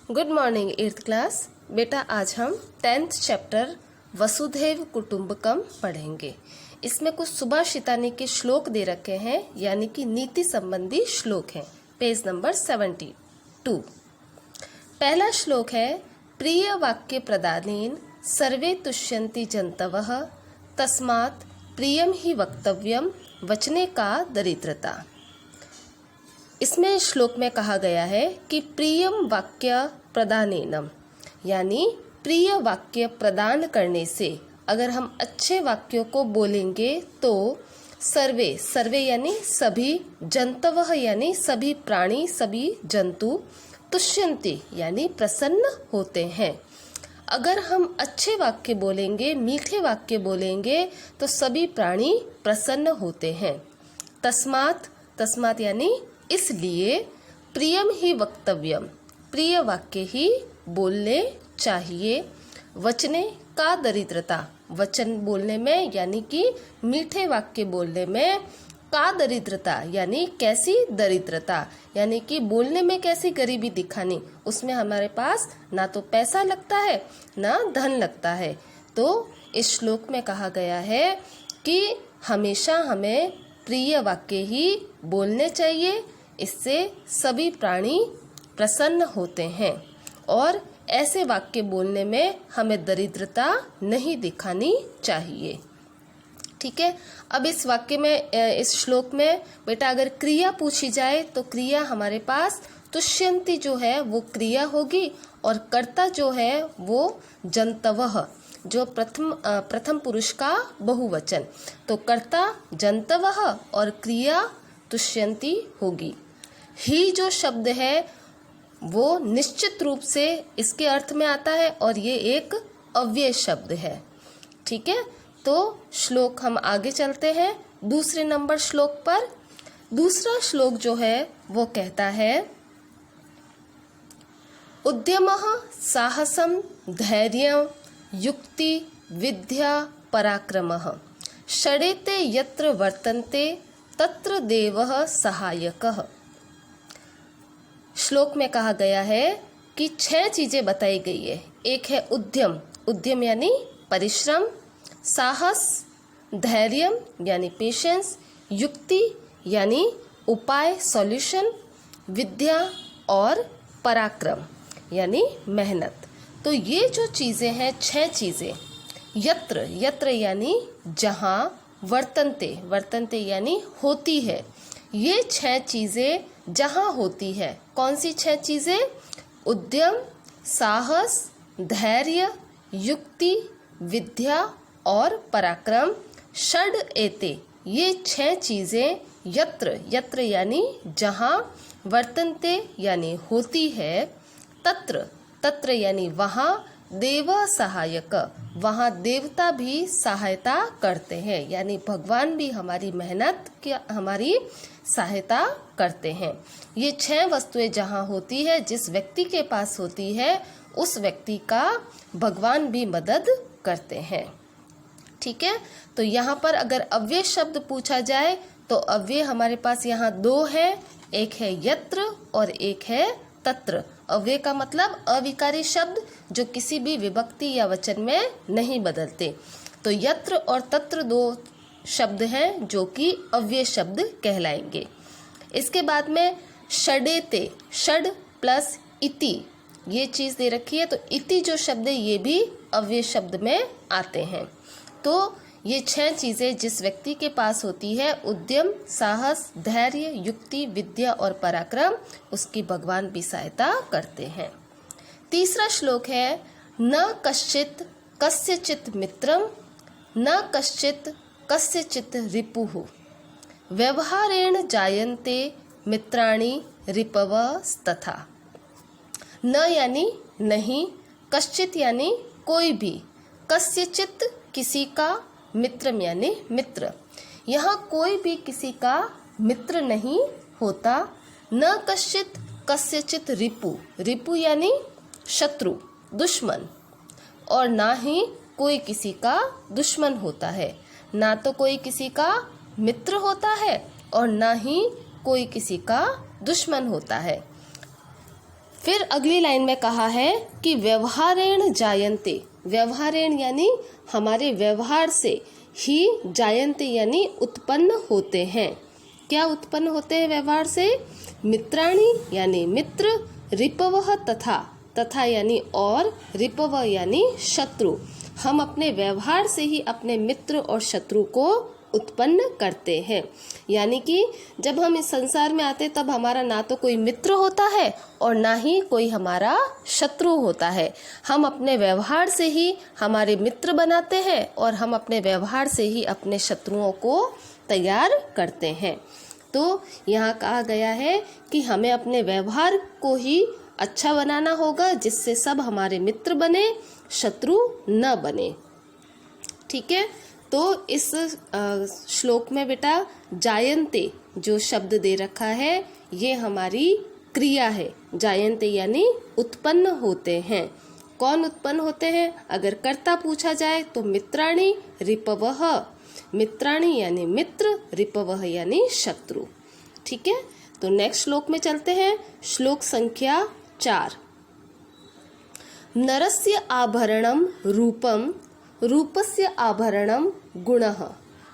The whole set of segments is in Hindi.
Good morning 8th class. बेटा आज हम 10th चैप्टर वसुधैव कुटुंबकम पढ़ेंगे। इसमें कुछ सुभाषितानी के श्लोक दे रखे हैं, यानी कि नीति संबंधी श्लोक हैं। Page number 72। पहला श्लोक है, प्रिय वाक्य प्रदानेन सर्वे तुष्यन्ति जन्तवः तस्मात् प्रियम ही वक्तव्यम वचने का दरिद्रता। इसमें श्लोक में कहा गया है कि प्रियम वाक्य प्रदानेनम, यानी प्रिय वाक्य प्रदान करने से अगर हम अच्छे वाक्यों को बोलेंगे तो सर्वे, सर्वे यानी सभी, जंतवः यानी सभी प्राणी, सभी जंतु, तुष्यन्ति यानी प्रसन्न होते हैं। अगर हम अच्छे वाक्य बोलेंगे, मीठे वाक्य बोलेंगे तो सभी प्राणी प्रसन्न होते हैं। तस्मात्, तस्मात् यानी इसलिए, प्रियम ही वक्तव्यम, प्रिय वाक्य ही बोलने चाहिए। वचने का दरिद्रता, वचन बोलने में यानी कि मीठे वाक्य बोलने में, का दरिद्रता यानी कैसी दरिद्रता, यानी कि बोलने में कैसी गरीबी दिखानी, उसमें हमारे पास ना तो पैसा लगता है ना धन लगता है। तो इस श्लोक में कहा गया है कि हमेशा हमें प्रिय वाक्य ही बोलने चाहिए, इससे सभी प्राणी प्रसन्न होते हैं और ऐसे वाक्य बोलने में हमें दरिद्रता नहीं दिखानी चाहिए। ठीक है। अब इस वाक्य में, इस श्लोक में बेटा अगर क्रिया पूछी जाए तो क्रिया हमारे पास तुष्यन्ति जो है वो क्रिया होगी और कर्ता जो है वो जंतवः, जो प्रथम पुरुष का बहुवचन, तो कर्ता जंतवः और क्रिया तुष्यन्ति होगी। ही जो शब्द है वो निश्चित रूप से इसके अर्थ में आता है और ये एक अव्यय शब्द है। ठीक है। तो श्लोक हम आगे चलते हैं दूसरे नंबर श्लोक पर। दूसरा श्लोक जो है वो कहता है, उद्यमः साहसं धैर्यं युक्ति विद्या पराक्रमः षडेते यत्र वर्तन्ते तत्र देवः सहायकः। श्लोक में कहा गया है कि 6 चीजें बताई गई है। एक है उद्यम, उद्यम यानी परिश्रम, साहस, धैर्य यानी पेशेंस, युक्ति यानी उपाय सॉल्यूशन, विद्या और पराक्रम यानी मेहनत। तो ये जो चीजें हैं 6 चीजें, यत्र, यत्र यानी जहाँ, वर्तन्ते, वर्तन्ते यानी होती है, ये 6 चीजें जहाँ होती है। कौन सी 6 चीजें? उद्यम, साहस, धैर्य, युक्ति, विद्या और पराक्रम। षड एते, ये 6 चीजें यत्र, यत्र यानी जहाँ, वर्तन्ते यानी होती है, तत्र, तत्र यानी वहाँ, देव सहायक, वहाँ देवता भी सहायता करते हैं, यानी भगवान भी हमारी मेहनत की, हमारी सहायता करते हैं। ये 6 वस्तुएं जहाँ होती है, जिस व्यक्ति के पास होती है, उस व्यक्ति का भगवान भी मदद करते हैं। ठीक है। तो यहाँ पर अगर अव्यय शब्द पूछा जाए तो अव्यय हमारे पास यहाँ 2 है, एक है यत्र और एक है तत्र। अव्यय का मतलब अविकारी शब्द जो किसी भी विभक्ति या वचन में नहीं बदलते। तो यत्र और तत्र 2 शब्द हैं जो कि अव्यय शब्द कहलाएंगे। इसके बाद में षडेते, षड प्लस इति, ये चीज दे रखी है, तो इति जो शब्द है ये भी अव्यय शब्द में आते हैं। तो ये 6 चीजें जिस व्यक्ति के पास होती है, उद्यम, साहस, धैर्य, युक्ति, विद्या और पराक्रम, उसकी भगवान भी सहायता करते हैं। तीसरा श्लोक है, न कश्चित् कस्यचित् मित्रं न कश्चित् कस्यचित् रिपुः व्यवहारेण जायन्ते मित्राणि रिपवस्तथा। न यानी नहीं, कश्चित् यानी कोई भी, कस्यचित् किसी का, मित्रम यानी मित्र। यहाँ कोई भी किसी का मित्र नहीं होता। न कश्चित् कस्यचित् रिपु, रिपु यानी शत्रु, दुश्मन, और ना ही कोई किसी का दुश्मन होता है। ना तो कोई किसी का मित्र होता है और ना ही कोई किसी का दुश्मन होता है। फिर अगली लाइन में कहा है कि व्यवहारेण जायन्ते, व्यवहारेण यानी हमारे व्यवहार से ही, जायन्ते यानी उत्पन्न होते हैं। क्या उत्पन्न होते हैं व्यवहार से? मित्राणि यानी मित्र, रिपवः तथा यानी और, रिपव यानी शत्रु। हम अपने व्यवहार से ही अपने मित्र और शत्रु को उत्पन्न करते हैं। यानी कि जब हम इस संसार में आते तब हमारा ना तो कोई मित्र होता है और ना ही कोई हमारा शत्रु होता है। हम अपने व्यवहार से ही हमारे मित्र बनाते हैं और हम अपने व्यवहार से ही अपने शत्रुओं को तैयार करते हैं। तो यहाँ कहा गया है कि हमें अपने व्यवहार को ही अच्छा बनाना होगा, जिससे सब हमारे मित्र बने, शत्रु न बने। ठीक है, तो इस श्लोक में बेटा जायन्ते जो शब्द दे रखा है ये हमारी क्रिया है। जायन्ते यानी उत्पन्न होते हैं। कौन उत्पन्न होते हैं? अगर कर्ता पूछा जाए तो मित्राणि, रिपवः, मित्राणि यानी मित्र, रिपवः यानी शत्रु। ठीक है, तो नेक्स्ट श्लोक में चलते हैं। श्लोक संख्या 4। नरस्य आभरणं रूपं, रूपस्य आभरणं गुणः,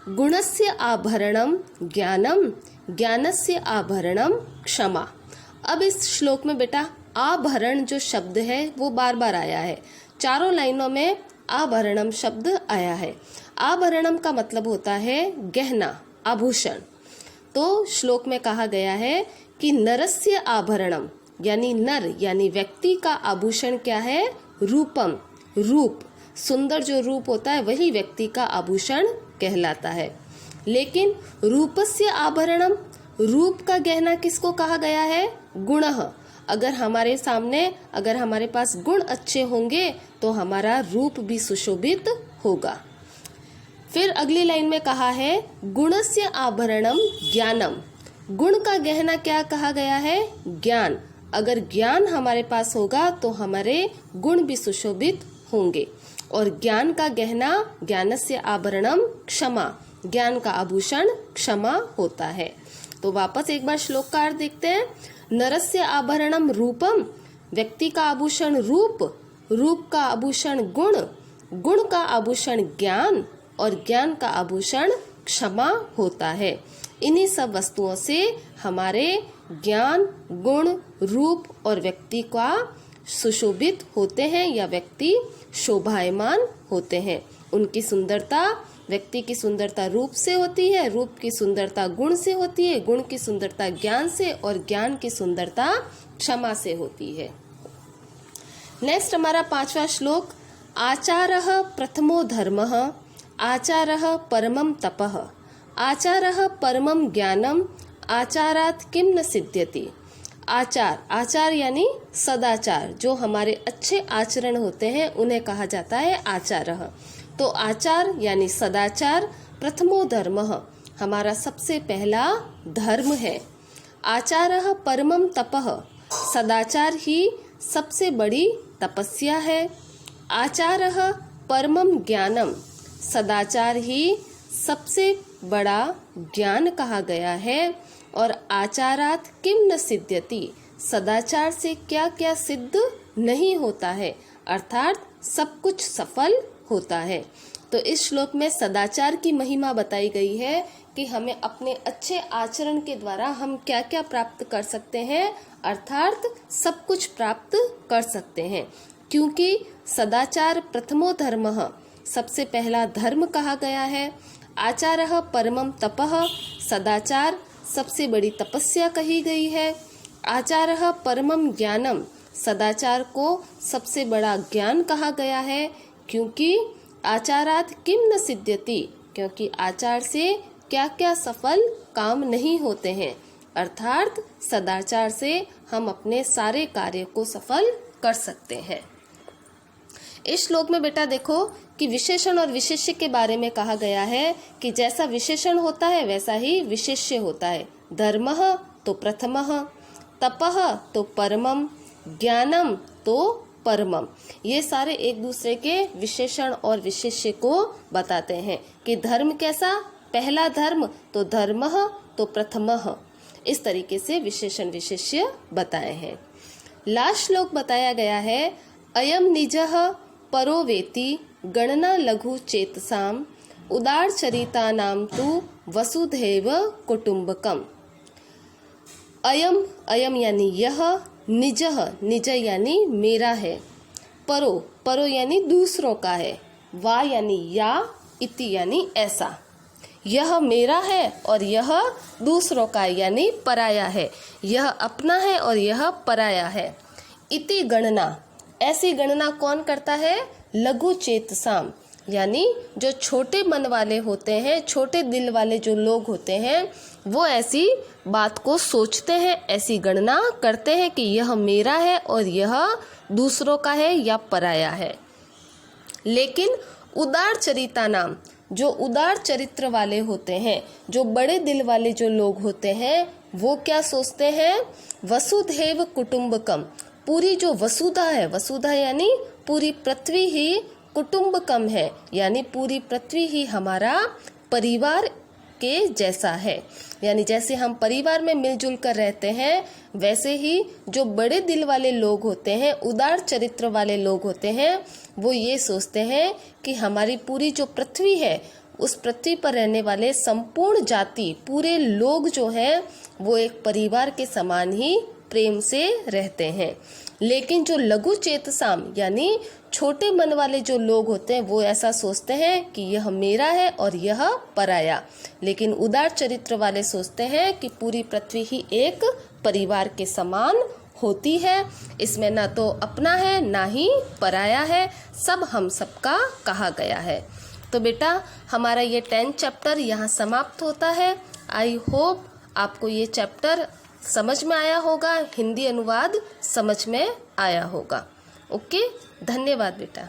गुणस्य आभरणं ज्ञानम, ज्ञानस्य आभरणं क्षमा। अब इस श्लोक में बेटा आभरण जो शब्द है वो बार बार आया है। चारों लाइनों में आभरणम शब्द आया है। आभरणम का मतलब होता है गहना, आभूषण। तो श्लोक में कहा गया है कि नरस्य आभरणम यानी नर यानी व्यक्ति का आभूषण क्या है? रूपम, रूप, सुंदर जो रूप होता है वही व्यक्ति का आभूषण कहलाता है। लेकिन रूपस्य आभरणम, रूप का गहना किसको कहा गया है? गुणः। अगर हमारे सामने, अगर हमारे पास गुण अच्छे होंगे तो हमारा रूप भी सुशोभित होगा। फिर अगली लाइन में कहा है गुणस्य आभरणम ज्ञानम, गुण का गहना क्या कहा गया है? ज्ञान। अगर ज्ञान हमारे पास होगा तो हमारे गुण भी सुशोभित होंगे। और ज्ञान का गहना, ज्ञानस्य आभरणम क्षमा, ज्ञान का आभूषण क्षमा होता है। तो वापस एक बार श्लोक का अर्थ देखते हैं। नरस्य आभरणम रूपम, व्यक्ति का आभूषण रूप, रूप का आभूषण गुण, गुण का आभूषण ज्ञान और ज्ञान का आभूषण क्षमा होता है। इन्हीं सब वस्तुओं से हमारे ज्ञान, गुण, रूप और व्यक्ति का सुशोभित होते हैं या व्यक्ति शोभायमान होते हैं। उनकी सुंदरता, व्यक्ति की सुंदरता रूप से होती है, रूप की सुंदरता गुण से होती है, गुण की सुंदरता ज्ञान से और ज्ञान की सुंदरता क्षमा से होती है। नेक्स्ट हमारा 5वां श्लोक। आचारः प्रथमो धर्मः, आचारः परमं तपः, आचारः परमं ज्ञानम, आचारात् किम न सिद्ध्यति। आचार, आचार यानी सदाचार, जो हमारे अच्छे आचरण होते हैं उन्हें कहा जाता है आचारः। तो आचार यानी सदाचार, प्रथमो धर्मः हमारा सबसे पहला धर्म है। आचारः परमं तपः, सदाचार ही सबसे बड़ी तपस्या है। आचारः परमं ज्ञानम, सदाचार ही सबसे बड़ा ज्ञान कहा गया है। और आचारात् किम न सिद्ध्यति, सदाचार से क्या क्या सिद्ध नहीं होता है, अर्थात सब कुछ सफल होता है। तो इस श्लोक में सदाचार की महिमा बताई गई है कि हमें अपने अच्छे आचरण के द्वारा हम क्या क्या प्राप्त कर सकते हैं, अर्थात सब कुछ प्राप्त कर सकते हैं। क्योंकि सदाचार प्रथमो धर्मः, सबसे पहला धर्म कहा गया है। आचारः परमं तपः, सदाचार सबसे बड़ी तपस्या कही गई है। आचारः परमं ज्ञानम, सदाचार को सबसे बड़ा ज्ञान कहा गया है। क्योंकि आचारात् किम न सिद्ध्यति, क्योंकि आचार से क्या क्या सफल काम नहीं होते हैं, अर्थात सदाचार से हम अपने सारे कार्य को सफल कर सकते हैं। इस श्लोक में बेटा देखो कि विशेषण और विशेष्य के बारे में कहा गया है कि जैसा विशेषण होता है वैसा ही विशेष्य होता है। धर्मः तो प्रथमः, तपः तो परमम, ज्ञानम तो परमम, ये सारे एक दूसरे के विशेषण और विशेष्य को बताते हैं कि धर्म कैसा, पहला धर्म तो धर्मः तो प्रथमः, इस तरीके से विशेषण विशेष्य बताए हैं। लास्ट श्लोक बताया गया है अयम निजः परो वेति गणना लघु चेतसाम उदार चरिता नाम तु वसुधैव कुटुंबकम। अयम अयम यानी यह, निजः निज यानी मेरा है, परो परो यानी दूसरों का है, वा यानी या, इति यानी ऐसा। यह मेरा है और यह दूसरों का यानी पराया है, यह अपना है और यह पराया है। इति गणना, ऐसी गणना कौन करता है? लघु चेतसाम यानी जो छोटे मन वाले होते हैं, छोटे दिल वाले जो लोग होते हैं, वो ऐसी बात को सोचते हैं, ऐसी गणना करते हैं कि यह मेरा है और यह दूसरों का है या पराया है। लेकिन उदार चरिता नाम, जो उदार चरित्र वाले होते हैं, जो बड़े दिल वाले जो लोग होते हैं, वो क्या सोचते हैं? वसुधैव कुटुंबकम, पूरी जो वसुधा है, वसुधा यानी पूरी पृथ्वी ही कुटुंबकम है, यानी पूरी पृथ्वी ही हमारा परिवार के जैसा है। यानी जैसे हम परिवार में मिलजुल कर रहते हैं, वैसे ही जो बड़े दिल वाले लोग होते हैं, उदार चरित्र वाले लोग होते हैं, वो ये सोचते हैं कि हमारी पूरी जो पृथ्वी है, उस पृथ्वी पर रहने वाले संपूर्ण जाति, पूरे लोग जो हैं, वो एक परिवार के समान ही प्रेम से रहते हैं। लेकिन जो लघु चेतसाम यानी छोटे मन वाले जो लोग होते हैं, वो ऐसा सोचते हैं कि यह मेरा है और यह पराया। लेकिन उदार चरित्र वाले सोचते हैं कि पूरी पृथ्वी ही एक परिवार के समान होती है, इसमें ना तो अपना है ना ही पराया है, सब हम सबका कहा गया है। तो बेटा हमारा ये 10th चैप्टर यहाँ समाप्त होता है। आई होप आपको ये चैप्टर समझ में आया होगा, हिंदी अनुवाद समझ में आया होगा। ओके, धन्यवाद बेटा।